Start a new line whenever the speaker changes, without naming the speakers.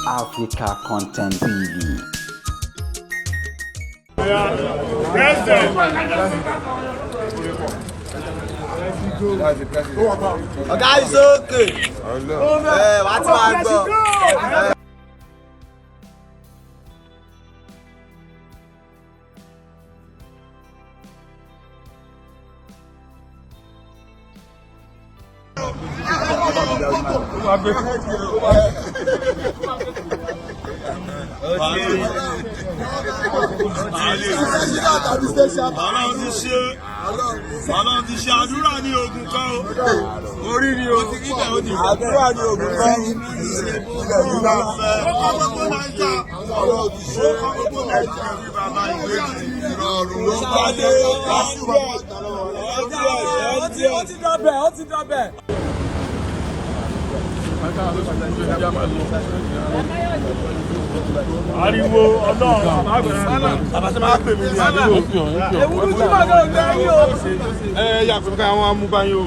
Africa Content TV.
Ọ̀gá is okay. Wàá ti máa gbọ́.
Ọlọ́run ti ṣe àdúrà ní ogun kan o. Orí ni o. Àdúrà ní ogun kan. Ó kọ́ gbogbo Nàìjíríà. Ọlọ́run ti ṣe gbogbo Nàìjíríà bí bàbá ìgbésí ìrọ̀rùn ló bá dé.
Ó ti dọ̀bẹ̀, ó ti dọ̀bẹ̀.
Ariwo Ọlọ́run àbàṣẹ máa pè mí ní àdúgbò.
Ewu tí màá lọ gbẹ yín o.
Yàtọ̀ ká àwọn amúbáyé o.